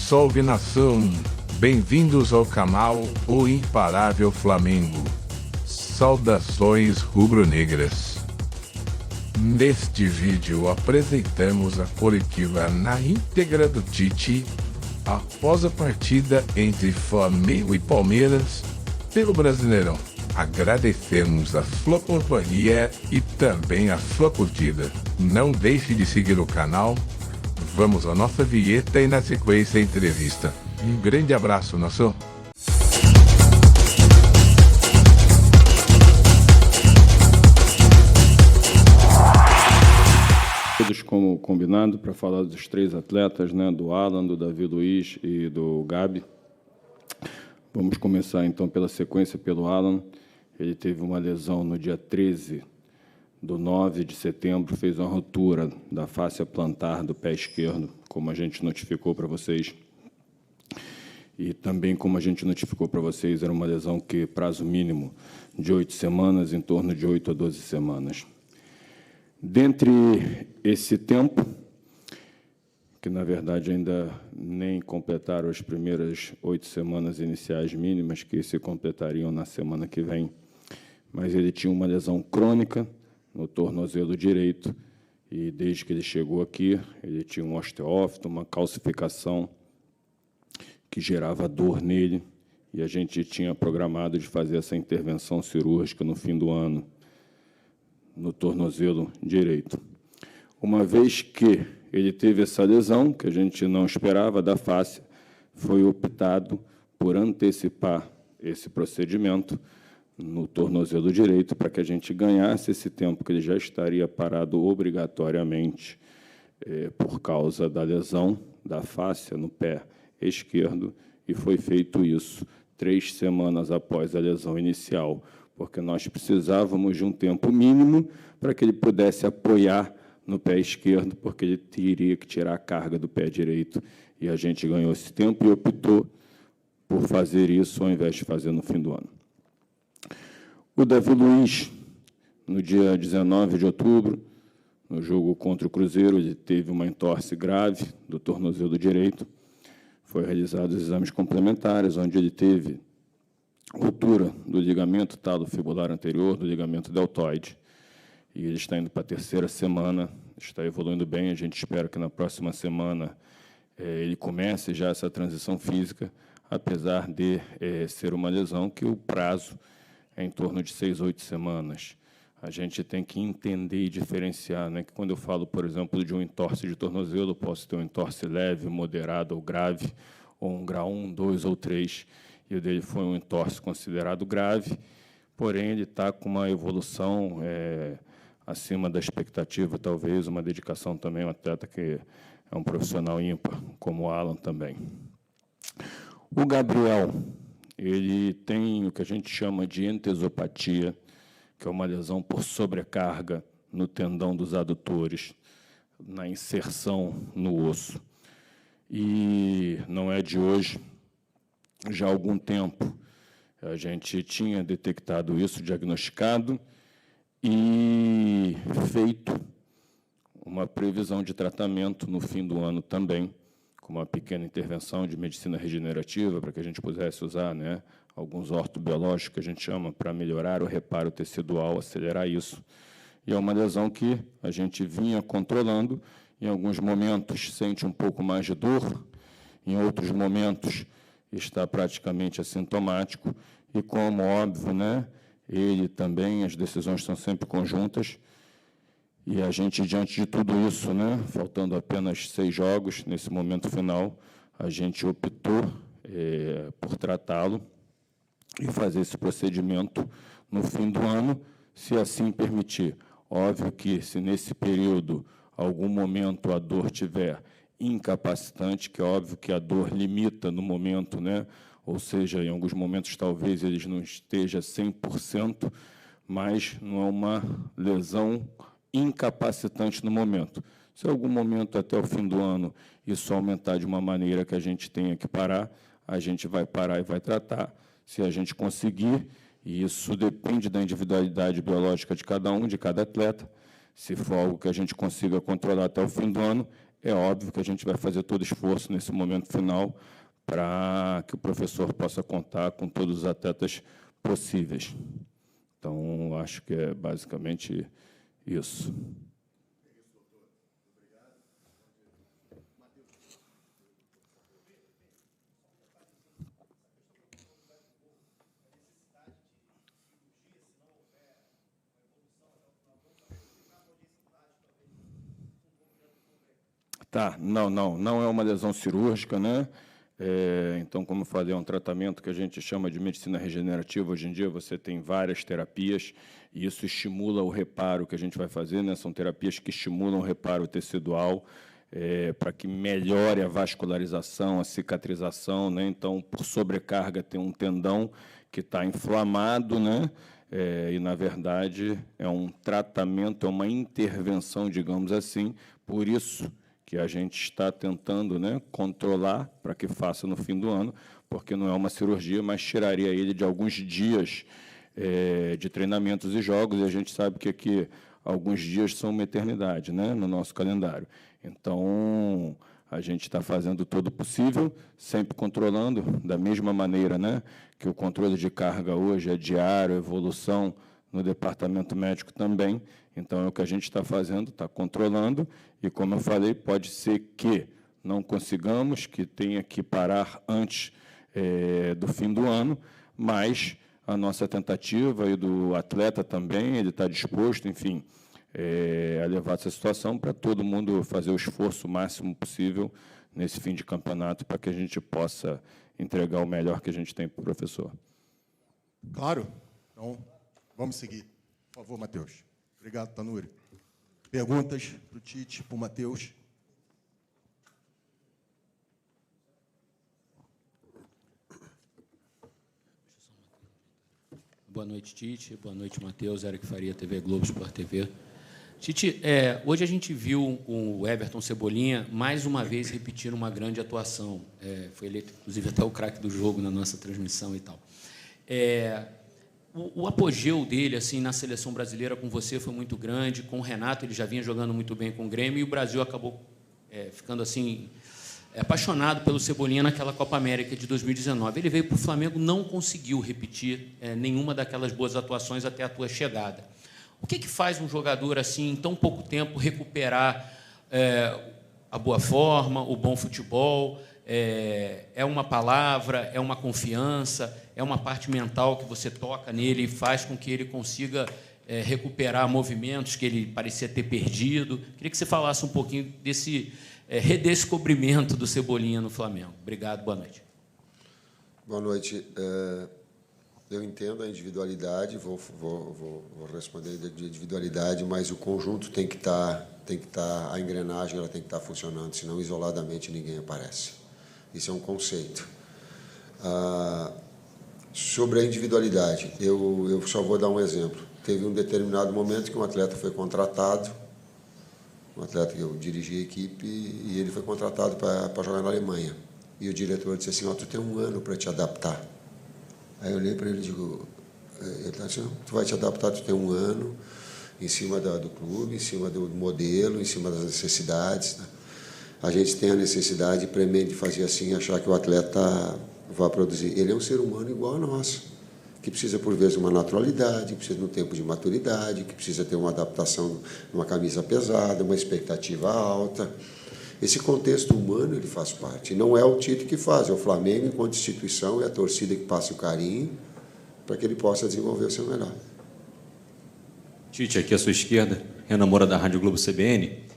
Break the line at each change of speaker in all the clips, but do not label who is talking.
Salve nação! Bem-vindos ao canal O Imparável Flamengo. Saudações rubro-negras. Neste vídeo apresentamos a coletiva na íntegra do Tite após a partida entre Flamengo e Palmeiras pelo Brasileirão. Agradecemos a sua companhia e também a sua curtida. Não deixe de seguir o canal. Vamos à nossa vinheta e na sequência a entrevista. Um grande abraço, nação!
Todos como combinado para falar dos três atletas, né, do Alan, do Davi Luiz e do Gabi. Vamos começar então pela sequência pelo Alan. Ele teve uma lesão no dia 13 do 9 de setembro, fez uma ruptura da fáscia plantar do pé esquerdo, como a gente notificou para vocês. E também, como a gente notificou para vocês, era uma lesão que prazo mínimo de 8 semanas, em torno de 8 a 12 semanas. Dentre esse tempo, que na verdade ainda nem completaram as primeiras 8 semanas iniciais mínimas, que se completariam na semana que vem, mas ele tinha uma lesão crônica no tornozelo direito, e desde que ele chegou aqui, ele tinha um osteófito, uma calcificação que gerava dor nele, e a gente tinha programado de fazer essa intervenção cirúrgica no fim do ano, no tornozelo direito. Uma vez que ele teve essa lesão, que a gente não esperava, da face, foi optado por antecipar esse procedimento no tornozelo direito, para que a gente ganhasse esse tempo que ele já estaria parado obrigatoriamente por causa da lesão da fáscia no pé esquerdo, e foi feito isso 3 semanas após a lesão inicial, porque nós precisávamos de um tempo mínimo para que ele pudesse apoiar no pé esquerdo, porque ele teria que tirar a carga do pé direito, e a gente ganhou esse tempo e optou por fazer isso ao invés de fazer no fim do ano. O Davi Luiz, no dia 19 de outubro, no jogo contra o Cruzeiro, ele teve uma entorse grave do tornozelo direito. Foi realizados os exames complementares, onde ele teve ruptura do ligamento talo-fibular anterior, do ligamento deltoide. E ele está indo para a 3ª semana, está evoluindo bem. A gente espera que na próxima semana ele comece já essa transição física, apesar de ser uma lesão que o prazo é em torno de 6 a 8 semanas. A gente tem que entender e diferenciar, né, que quando eu falo, por exemplo, de um entorse de tornozelo, eu posso ter um entorse leve, moderado ou grave, ou um grau 1, 2 ou 3, e o dele foi um entorse considerado grave, porém ele está com uma evolução acima da expectativa, talvez, uma dedicação também, um atleta que é um profissional ímpar, como o Alan também. O Gabriel, ele tem o que a gente chama de entesopatia, que é uma lesão por sobrecarga no tendão dos adutores, na inserção no osso. E não é de hoje, já há algum tempo a gente tinha detectado isso, diagnosticado e feito uma previsão de tratamento no fim do ano também, com uma pequena intervenção de medicina regenerativa, para que a gente pudesse usar, né, alguns ortobiológicos, que a gente chama, para melhorar o reparo tecidual, acelerar isso. E é uma lesão que a gente vinha controlando, em alguns momentos sente um pouco mais de dor, em outros momentos está praticamente assintomático, e como óbvio, né, ele também, as decisões são sempre conjuntas, e a gente, diante de tudo isso, né, faltando apenas 6 jogos, nesse momento final, a gente optou por tratá-lo e fazer esse procedimento no fim do ano, se assim permitir. Óbvio que, se nesse período, algum momento, a dor tiver incapacitante, que é óbvio que a dor limita no momento, né, ou seja, em alguns momentos, talvez ele não esteja 100%, mas não é uma lesão incapacitante no momento. Se em algum momento, até o fim do ano, isso aumentar de uma maneira que a gente tenha que parar, a gente vai parar e vai tratar. Se a gente conseguir, e isso depende da individualidade biológica de cada um, de cada atleta, se for algo que a gente consiga controlar até o fim do ano, é óbvio que a gente vai fazer todo esforço nesse momento final para que o professor possa contar com todos os atletas possíveis. Então, acho que é basicamente isso. Tá, não é uma lesão cirúrgica, né? Então, como eu falei, é um tratamento que a gente chama de medicina regenerativa. Hoje em dia você tem várias terapias e isso estimula o reparo que a gente vai fazer, né? São terapias que estimulam o reparo tecidual para que melhore a vascularização, a cicatrização, né? Então, por sobrecarga, tem um tendão que está inflamado, né? E, na verdade, é um tratamento, é uma intervenção, digamos assim, por isso que a gente está tentando, né, controlar para que faça no fim do ano, porque não é uma cirurgia, mas tiraria ele de alguns dias de treinamentos e jogos, e a gente sabe que aqui alguns dias são uma eternidade, né, no nosso calendário. Então, a gente está fazendo todo o possível, sempre controlando, da mesma maneira, né, que o controle de carga hoje é diário, evolução no departamento médico também. Então, é o que a gente está fazendo, está controlando, e, como eu falei, pode ser que não consigamos, que tenha que parar antes do fim do ano, mas a nossa tentativa e do atleta também, ele está disposto, enfim, a levar essa situação para todo mundo fazer o esforço máximo possível nesse fim de campeonato para que a gente possa entregar o melhor que a gente tem para o professor.
Claro. Então, vamos seguir. Por favor, Matheus. Obrigado, Tanuri. Perguntas para o Tite, para o Matheus?
Boa noite, Tite. Boa noite, Matheus. Eric Faria, TV Globo, Sport TV. Tite, hoje a gente viu o Everton Cebolinha, mais uma vez, repetir uma grande atuação. Foi eleito, inclusive, até o craque do jogo na nossa transmissão e tal. O apogeu dele assim na seleção brasileira com você foi muito grande, com o Renato ele já vinha jogando muito bem com o Grêmio, e o Brasil acabou ficando assim apaixonado pelo Cebolinha naquela Copa América de 2019. Ele veio para o Flamengo, não conseguiu repetir nenhuma daquelas boas atuações até a tua chegada. O que faz um jogador assim, em tão pouco tempo, recuperar a boa forma, o bom futebol? É uma palavra, é uma confiança, é uma parte mental que você toca nele e faz com que ele consiga recuperar movimentos que ele parecia ter perdido. Queria que você falasse um pouquinho desse redescobrimento do Cebolinha no Flamengo. Obrigado, boa noite.
Boa noite. Eu entendo a individualidade, vou responder de individualidade, mas o conjunto tem que estar, a engrenagem ela tem que estar funcionando, senão isoladamente ninguém aparece. Isso é um conceito. Sobre a individualidade, eu só vou dar um exemplo. Teve um determinado momento que um atleta foi contratado, um atleta que eu dirigi a equipe, e ele foi contratado para jogar na Alemanha. E o diretor disse assim, tu tem um ano para te adaptar. Aí eu olhei para ele e digo, ele está assim, tu vai te adaptar, tu tem um ano, em cima do clube, em cima do modelo, em cima das necessidades, né? A gente tem a necessidade premente de fazer assim, achar que o atleta vai produzir. Ele é um ser humano igual a nós, que precisa, por vezes, de uma naturalidade, que precisa de um tempo de maturidade, que precisa ter uma adaptação numa camisa pesada, uma expectativa alta. Esse contexto humano, ele faz parte. Não é o Tite que faz, é o Flamengo, enquanto instituição, é a torcida que passa o carinho para que ele possa desenvolver o seu melhor.
Tite, aqui à sua esquerda, Renan Moura, da Rádio Globo CBN.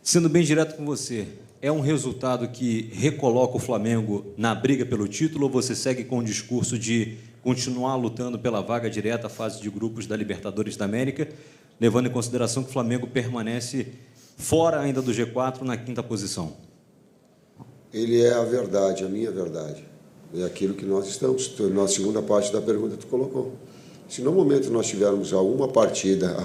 Sendo bem direto com você, é um resultado que recoloca o Flamengo na briga pelo título, ou você segue com o discurso de continuar lutando pela vaga direta à fase de grupos da Libertadores da América, levando em consideração que o Flamengo permanece fora ainda do G4, na 5ª posição?
Ele é a verdade, a minha verdade. É aquilo que nós estamos. Na segunda parte da pergunta tu colocou. Se no momento nós tivermos a uma partida,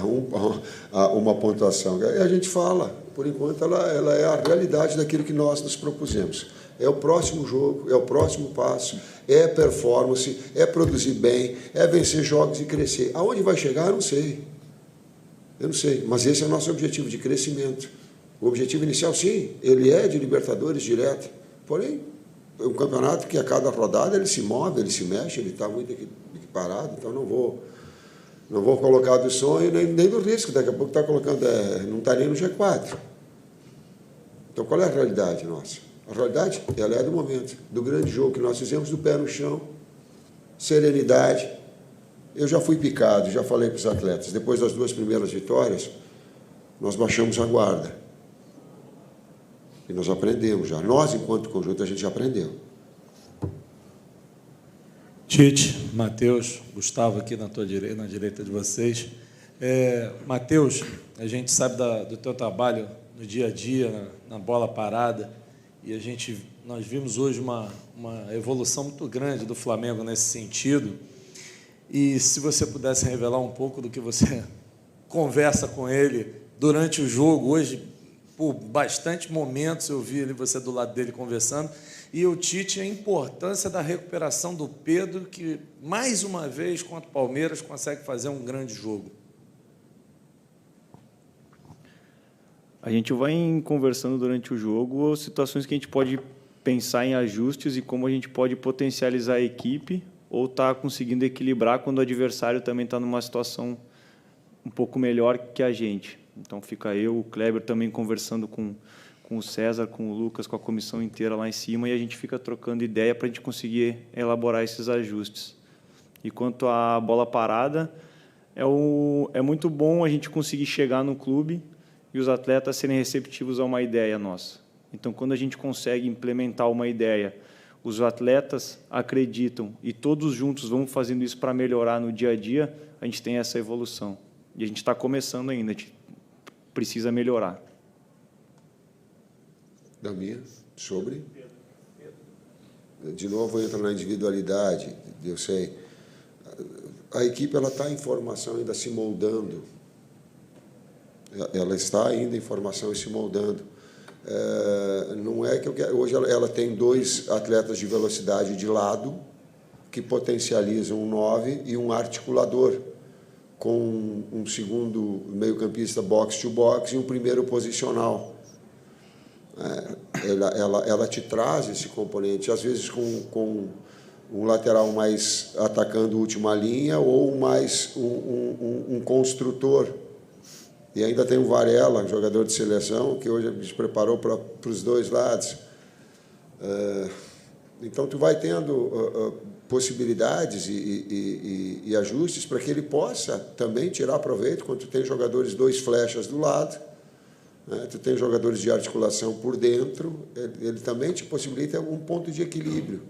a uma pontuação, a gente fala, por enquanto ela é a realidade daquilo que nós nos propusemos. É o próximo jogo, é o próximo passo, é performance, é produzir bem, é vencer jogos e crescer. Aonde vai chegar, eu não sei. Eu não sei, mas esse é o nosso objetivo de crescimento. O objetivo inicial, sim, ele é de Libertadores direto. Porém, é um campeonato que a cada rodada ele se move, ele se mexe, ele está muito equiparado, então não vou colocar do sonho nem do risco. Daqui a pouco está colocando, não está nem no G4. Então, qual é a realidade nossa? A realidade, ela é do momento, do grande jogo que nós fizemos, do pé no chão, serenidade. Eu já fui picado, já falei para os atletas, depois das 2 primeiras vitórias, nós baixamos a guarda. E nós aprendemos já. Nós, enquanto conjunto, a gente já aprendeu.
Tite, Matheus, Gustavo aqui na direita de vocês. Matheus, a gente sabe do teu trabalho no dia a dia, na bola parada, e nós vimos hoje uma evolução muito grande do Flamengo nesse sentido. E se você pudesse revelar um pouco do que você conversa com ele durante o jogo, hoje, por bastante momentos eu vi ali você do lado dele conversando, e o Tite, a importância da recuperação do Pedro, que mais uma vez contra o Palmeiras consegue fazer um grande jogo.
A gente vai conversando durante o jogo situações que a gente pode pensar em ajustes e como a gente pode potencializar a equipe ou estar conseguindo equilibrar quando o adversário também está numa situação um pouco melhor que a gente. Então, fica eu, o Kleber, também conversando com o César, com o Lucas, com a comissão inteira lá em cima, e a gente fica trocando ideia para a gente conseguir elaborar esses ajustes. E quanto à bola parada, é muito bom a gente conseguir chegar no clube e os atletas serem receptivos a uma ideia nossa. Então, quando a gente consegue implementar uma ideia, os atletas acreditam e todos juntos vamos fazendo isso para melhorar no dia a dia, a gente tem essa evolução. E a gente está começando ainda, a gente precisa melhorar.
Damir, sobre? De novo, entra na individualidade, eu sei. A equipe está em formação, ainda se moldando. Ela está ainda em formação e se moldando. Não é que eu quero. Hoje ela tem 2 atletas de velocidade de lado que potencializam um 9 e um articulador, com um segundo meio-campista box-to-box e um primeiro posicional. Ela te traz esse componente, às vezes com um lateral mais atacando a última linha ou mais um construtor. E ainda tem o Varela, jogador de seleção, que hoje se preparou para os 2 lados. Então, tu vai tendo possibilidades e ajustes para que ele possa também tirar proveito quando tu tem jogadores 2 flechas do lado, né? Tu tem jogadores de articulação por dentro, ele também te possibilita um ponto de equilíbrio.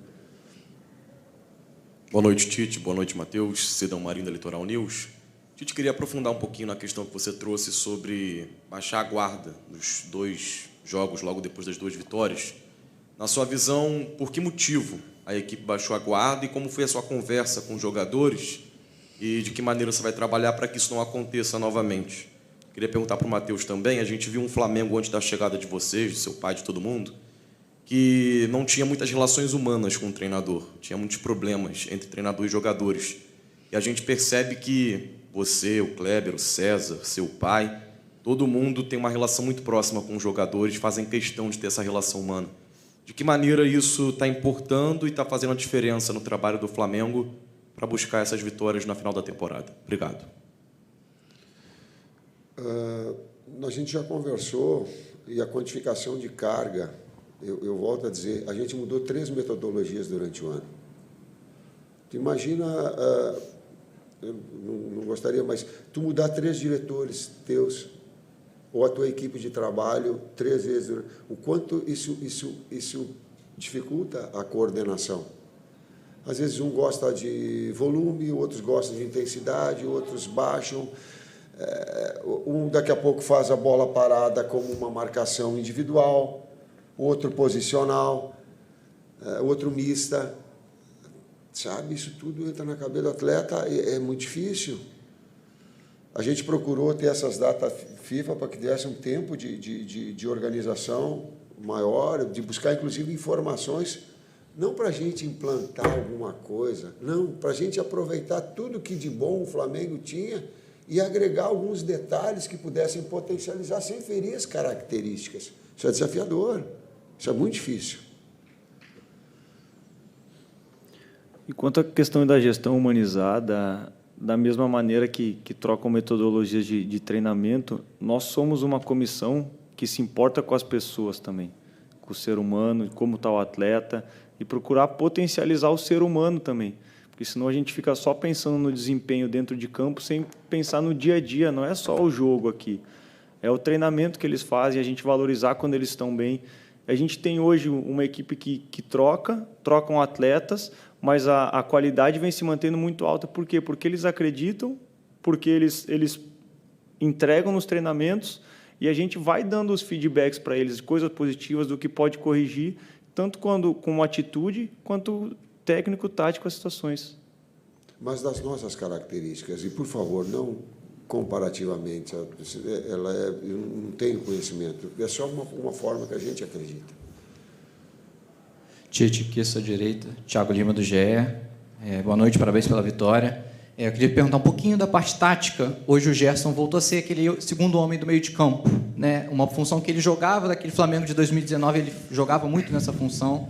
Boa noite, Tite. Boa noite, Matheus. Cidão Marinho da Litoral News. Tite, queria aprofundar um pouquinho na questão que você trouxe sobre baixar a guarda nos 2 jogos logo depois das 2 vitórias. Na sua visão, por que motivo a equipe baixou a guarda e como foi a sua conversa com os jogadores e de que maneira você vai trabalhar para que isso não aconteça novamente? Queria perguntar para o Matheus também, a gente viu um Flamengo antes da chegada de vocês, de seu pai, de todo mundo, que não tinha muitas relações humanas com o treinador, tinha muitos problemas entre treinador e jogadores. E a gente percebe que você, o Kleber, o César, seu pai, todo mundo tem uma relação muito próxima com os jogadores, fazem questão de ter essa relação humana. De que maneira isso está importando e está fazendo a diferença no trabalho do Flamengo para buscar essas vitórias na final da temporada? Obrigado.
A gente já conversou, e a quantificação de carga, eu volto a dizer, a gente mudou 3 metodologias durante o ano. Tu imagina, eu não gostaria, mas tu mudar 3 diretores teus, ou a tua equipe de trabalho 3 vezes, o quanto isso dificulta a coordenação. Às vezes um gosta de volume, outros gostam de intensidade, outros baixam. Um daqui a pouco faz a bola parada como uma marcação individual, outro posicional, outro mista. Sabe, isso tudo entra na cabeça do atleta, é muito difícil. A gente procurou ter essas datas FIFA para que desse um tempo de organização maior, de buscar, inclusive, informações, não para a gente implantar alguma coisa, não, para a gente aproveitar tudo que de bom o Flamengo tinha e agregar alguns detalhes que pudessem potencializar sem ferir as características. Isso é desafiador, isso é muito difícil.
E quanto à questão da gestão humanizada, da mesma maneira que trocam metodologias de treinamento, nós somos uma comissão que se importa com as pessoas também, com o ser humano, como está o atleta, e procurar potencializar o ser humano também. Porque senão a gente fica só pensando no desempenho dentro de campo sem pensar no dia a dia, não é só o jogo aqui. É o treinamento que eles fazem, a gente valorizar quando eles estão bem. A gente tem hoje uma equipe que trocam atletas, mas a qualidade vem se mantendo muito alta. Por quê? Porque eles acreditam, porque eles entregam nos treinamentos e a gente vai dando os feedbacks para eles, coisas positivas do que pode corrigir, tanto com atitude quanto técnico-tático as situações.
Mas das nossas características, e por favor, não comparativamente, eu não tenho conhecimento, é só uma forma que a gente acredita.
Tite, aqui à sua direita, Thiago Lima, do GE. Boa noite, parabéns pela vitória. Eu queria perguntar um pouquinho da parte tática. Hoje o Gerson voltou a ser aquele segundo homem do meio de campo, né? Uma função que ele jogava, daquele Flamengo de 2019, ele jogava muito nessa função.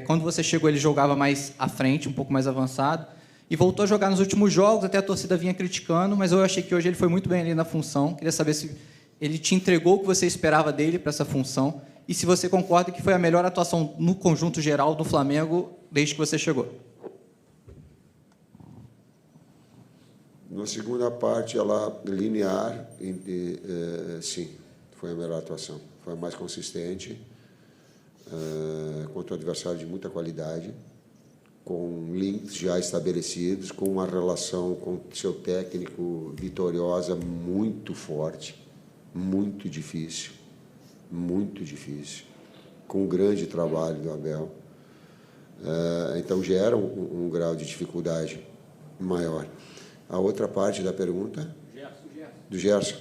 Quando você chegou, ele jogava mais à frente, um pouco mais avançado, e voltou a jogar nos últimos jogos, até a torcida vinha criticando, mas eu achei que hoje ele foi muito bem ali na função. Queria saber se ele te entregou o que você esperava dele para essa função, e se você concorda que foi a melhor atuação no conjunto geral do Flamengo desde que você chegou.
Na segunda parte, ela linear, sim, foi a melhor atuação. Foi a mais consistente, contra o adversário de muita qualidade, com links já estabelecidos, com uma relação com seu técnico vitoriosa muito forte, muito difícil, com um grande trabalho do Abel. Então, gera um grau de dificuldade maior. A outra parte da pergunta? Do Gerson.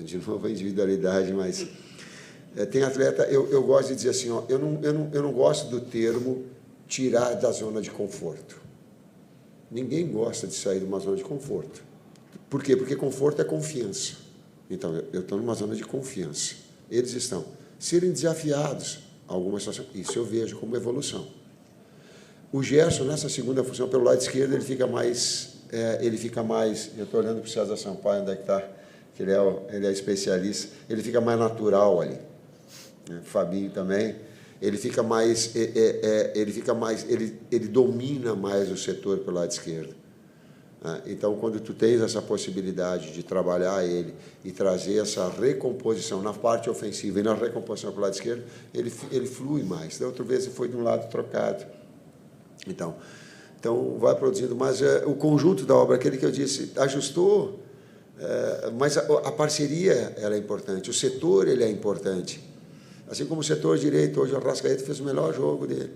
De novo, a individualidade, mas... tem atleta... Eu gosto de dizer assim, ó, eu não gosto do termo tirar da zona de conforto. Ninguém gosta de sair de uma zona de conforto. Por quê? Porque conforto é confiança. Então, eu estou numa zona de confiança. Eles estão. Serem desafiados a alguma situação, isso eu vejo como evolução. O Gerson, nessa segunda função, pelo lado esquerdo, ele fica mais... eu estou olhando para o César Sampaio, onde é que está, que ele é especialista, ele fica mais natural ali. Fabinho também, ele domina mais o setor pelo lado esquerdo. Então, quando tu tens essa possibilidade de trabalhar ele e trazer essa recomposição na parte ofensiva e na recomposição pelo lado esquerdo, ele flui mais. Da outra vez ele foi de um lado trocado. Então vai produzindo, mas o conjunto da obra, aquele que eu disse, ajustou, mas a parceria ela é importante, o setor ele é importante. Assim como o setor direito, hoje o Arrascaeta fez o melhor jogo dele.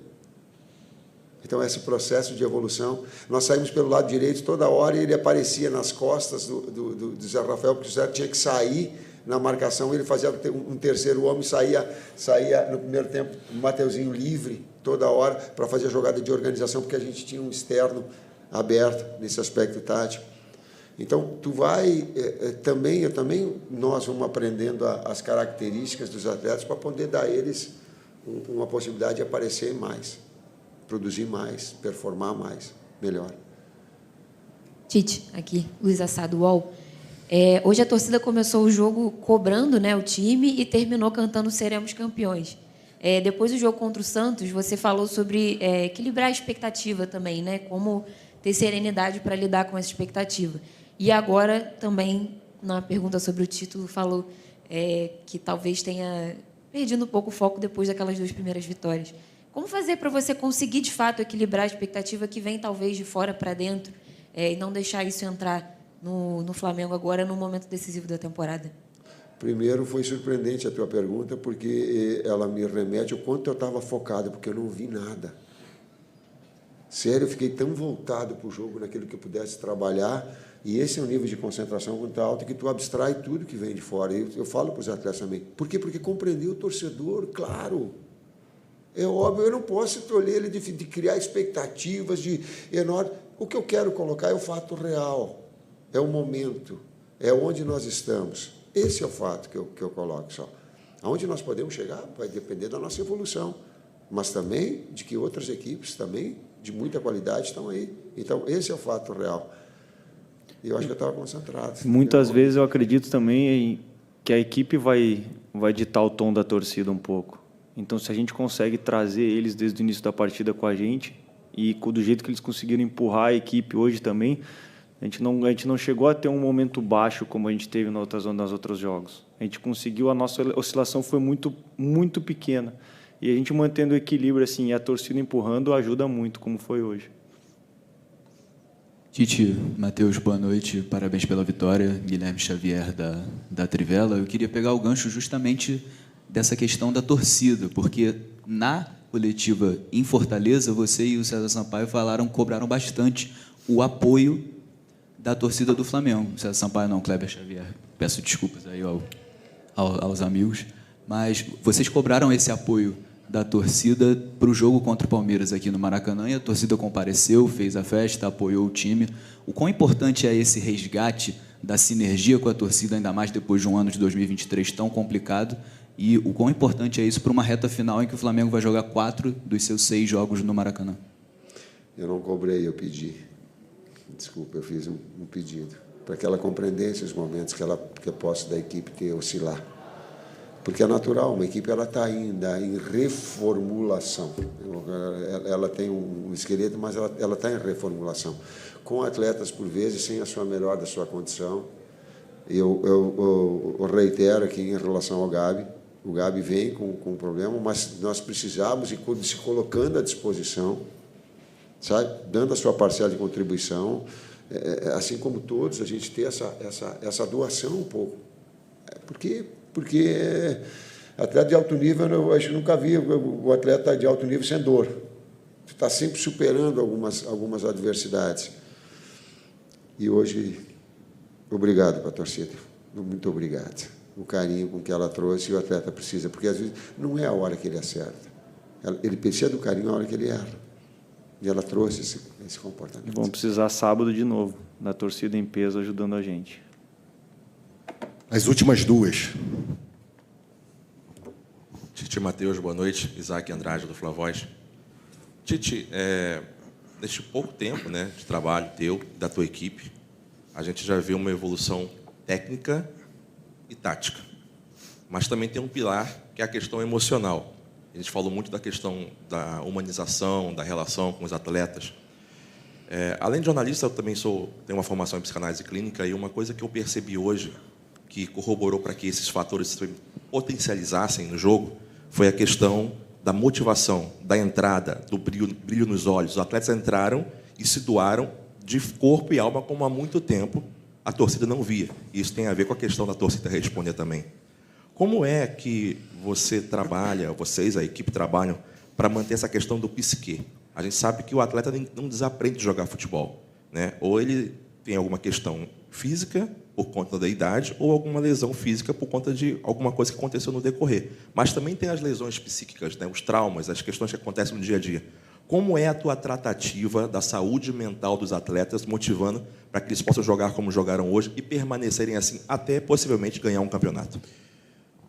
Então, esse processo de evolução, nós saímos pelo lado direito toda hora e ele aparecia nas costas do Zé Rafael, porque o Zé tinha que sair na marcação, ele fazia um terceiro homem, saía no primeiro tempo, o Mateuzinho livre, toda hora, para fazer a jogada de organização, porque a gente tinha um externo aberto nesse aspecto tático. Então, nós vamos aprendendo as características dos atletas para poder dar a eles uma possibilidade de aparecer mais, produzir mais, performar mais, melhor.
Tite, aqui, Luiz Assado, UOL. Hoje a torcida começou o jogo cobrando, né, o time e terminou cantando "Seremos campeões". Depois do jogo contra o Santos, você falou sobre equilibrar a expectativa também, né, como ter serenidade para lidar com essa expectativa. E agora, também, na pergunta sobre o título, falou que talvez tenha perdido um pouco o foco depois daquelas 2 primeiras vitórias. Como fazer para você conseguir, de fato, equilibrar a expectativa que vem, talvez, de fora para dentro e não deixar isso entrar no Flamengo agora, no momento decisivo da temporada?
Primeiro, foi surpreendente a tua pergunta, porque ela me remete ao quanto eu estava focado, porque eu não vi nada. Sério, eu fiquei tão voltado para o jogo, naquilo que eu pudesse trabalhar, e esse é um nível de concentração muito alto que tu abstrai tudo que vem de fora. Eu falo para os atletas também. Por quê? Porque compreender o torcedor, claro. É óbvio, eu não posso tolher ele de criar expectativas de enorme. O que eu quero colocar é o fato real, é o momento. é onde nós estamos. Esse é o fato que eu coloco só. Aonde nós podemos chegar vai depender da nossa evolução, mas também de que outras equipes também de muita qualidade estão aí. Então, esse é o fato real. E eu acho que eu estava concentrado.
Muitas vezes eu acredito também que a equipe vai ditar o tom da torcida um pouco. Então, se a gente consegue trazer eles desde o início da partida com a gente e do jeito que eles conseguiram empurrar a equipe hoje também, a gente não chegou a ter um momento baixo como a gente teve nas outros jogos. A gente conseguiu, a nossa oscilação foi muito, muito pequena. E a gente mantendo o equilíbrio assim, e a torcida empurrando ajuda muito, como foi hoje.
Tite, Matheus, boa noite, parabéns pela vitória. Guilherme Xavier da Trivela. Eu queria pegar o gancho justamente dessa questão da torcida, porque na coletiva em Fortaleza, você e o César Sampaio cobraram bastante o apoio da torcida do Flamengo. César Sampaio não, Kleber Xavier. Peço desculpas aí aos amigos, mas vocês cobraram esse apoio da torcida para o jogo contra o Palmeiras aqui no Maracanã, e a torcida compareceu, fez a festa, apoiou o time. O quão importante é esse resgate da sinergia com a torcida, ainda mais depois de um ano de 2023 tão complicado, e o quão importante é isso para uma reta final em que o Flamengo vai jogar 4 dos seus 6 jogos no Maracanã?
Eu não cobrei, eu pedi. Desculpa, eu fiz um pedido para que ela compreendesse os momentos que a posse da equipe ter oscilar. Porque é natural, uma equipe está ainda em reformulação. Ela tem um esqueleto, mas ela está em reformulação. Com atletas, por vezes, sem a sua melhor da sua condição. Eu reitero aqui em relação ao Gabi. O Gabi vem com um problema, mas nós precisamos ir se colocando à disposição, sabe? Dando a sua parcela de contribuição, assim como todos, a gente ter essa doação um pouco. Porque atleta de alto nível, eu acho que nunca vi o atleta de alto nível sem dor. Está sempre superando algumas adversidades. E hoje, obrigado para a torcida. Muito obrigado. O carinho com que ela trouxe e o atleta precisa, porque às vezes não é a hora que ele acerta. Ele precisa do carinho na hora que ele erra. E ela trouxe esse comportamento.
E vamos precisar sábado de novo, da torcida em peso ajudando a gente.
As últimas 2.
Tite, Matheus, boa noite. Isaac Andrade, do Flavoz. Tite, neste pouco tempo, né, de trabalho teu, da tua equipe, a gente já vê uma evolução técnica e tática. Mas também tem um pilar, que é a questão emocional. A gente falou muito da questão da humanização, da relação com os atletas. Além de jornalista, eu também tenho uma formação em psicanálise clínica, e uma coisa que eu percebi hoje, que corroborou para que esses fatores se potencializassem no jogo, foi a questão da motivação, da entrada, do brilho nos olhos. Os atletas entraram e se doaram de corpo e alma, como há muito tempo a torcida não via. E isso tem a ver com a questão da torcida responder também. Como é que você trabalha, vocês, a equipe, trabalham para manter essa questão do psiquê? A gente sabe que o atleta não desaprende de jogar futebol, né? Ou ele tem alguma questão física por conta da idade, ou alguma lesão física por conta de alguma coisa que aconteceu no decorrer. Mas também tem as lesões psíquicas, né? Os traumas, as questões que acontecem no dia a dia. Como é a tua tratativa da saúde mental dos atletas, motivando para que eles possam jogar como jogaram hoje e permanecerem assim até possivelmente ganhar um campeonato?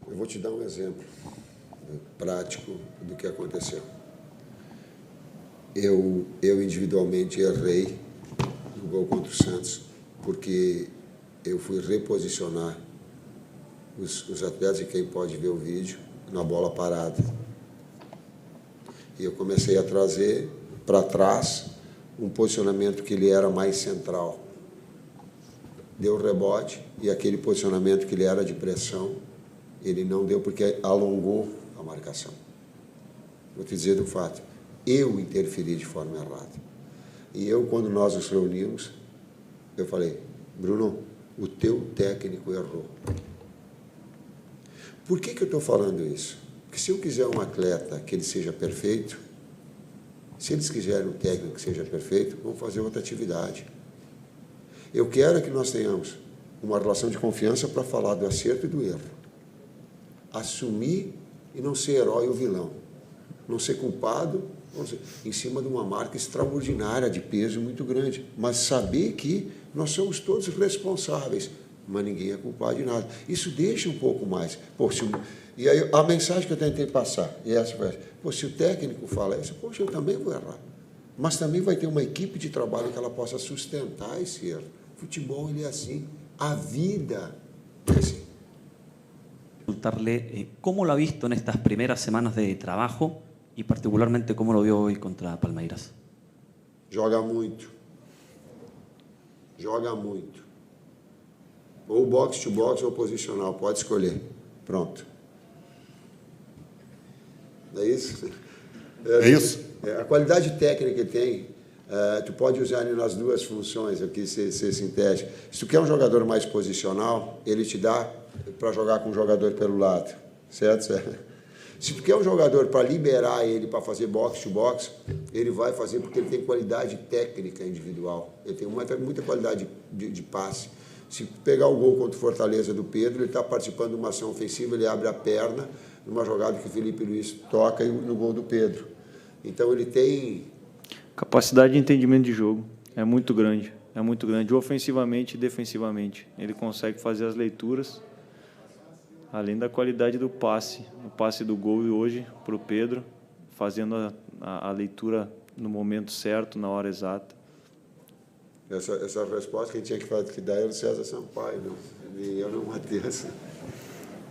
Eu vou te dar um exemplo prático do que aconteceu. Eu individualmente errei no gol contra o Santos, porque eu fui reposicionar os atletas, e quem pode ver o vídeo, na bola parada. E eu comecei a trazer para trás um posicionamento que ele era mais central. Deu rebote, e aquele posicionamento que ele era de pressão, ele não deu porque alongou a marcação. Vou te dizer do fato, eu interferi de forma errada. E quando nós nos reunimos, eu falei, Bruno, o teu técnico errou. Por que eu estou falando isso? Porque se eu quiser um atleta que ele seja perfeito, se eles quiserem um técnico que seja perfeito, vamos fazer outra atividade. Eu quero que nós tenhamos uma relação de confiança para falar do acerto e do erro. Assumir e não ser herói ou vilão. Não ser culpado, em cima de uma marca extraordinária de peso muito grande. Mas saber que nós somos todos responsáveis mas ninguém é culpado de nada. Isso deixa um pouco mais. Pô, e aí a mensagem que eu tentei passar, e essa foi, pô, se o técnico fala isso, poxa, eu também vou errar. Mas também vai ter uma equipe de trabalho que ela possa sustentar esse erro. Futebol, ele é assim. A vida é assim.
Preguntarle cómo lo ha visto en estas primeras semanas de trabajo y particularmente cómo lo vio hoy contra Palmeiras.
Joga muito. Joga muito. Ou box to box ou posicional, pode escolher. Pronto. É isso?
É isso?
A qualidade técnica que tem, tu pode usar ele nas duas funções, aqui ser sintético. Se tu quer um jogador mais posicional, ele te dá para jogar com um jogador pelo lado, certo? Se tu quer um jogador para liberar ele para fazer box to box, ele vai fazer porque ele tem qualidade técnica individual, ele tem muita qualidade de passe. Se pegar o gol contra o Fortaleza do Pedro, ele está participando de uma ação ofensiva, ele abre a perna, numa jogada que o Felipe Luiz toca no gol do Pedro. Então ele tem...
Capacidade de entendimento de jogo é muito grande, ofensivamente e defensivamente. Ele consegue fazer as leituras, além da qualidade do passe, o passe do gol e hoje para o Pedro, fazendo a leitura no momento certo, na hora exata.
Essa resposta quem tinha que dar era o César Sampaio, não? E eu não, Matheus.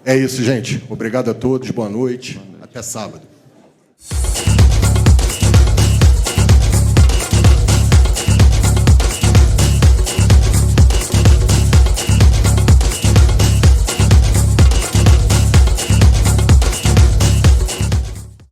É isso, gente. Obrigado a todos. Boa noite. Até sábado.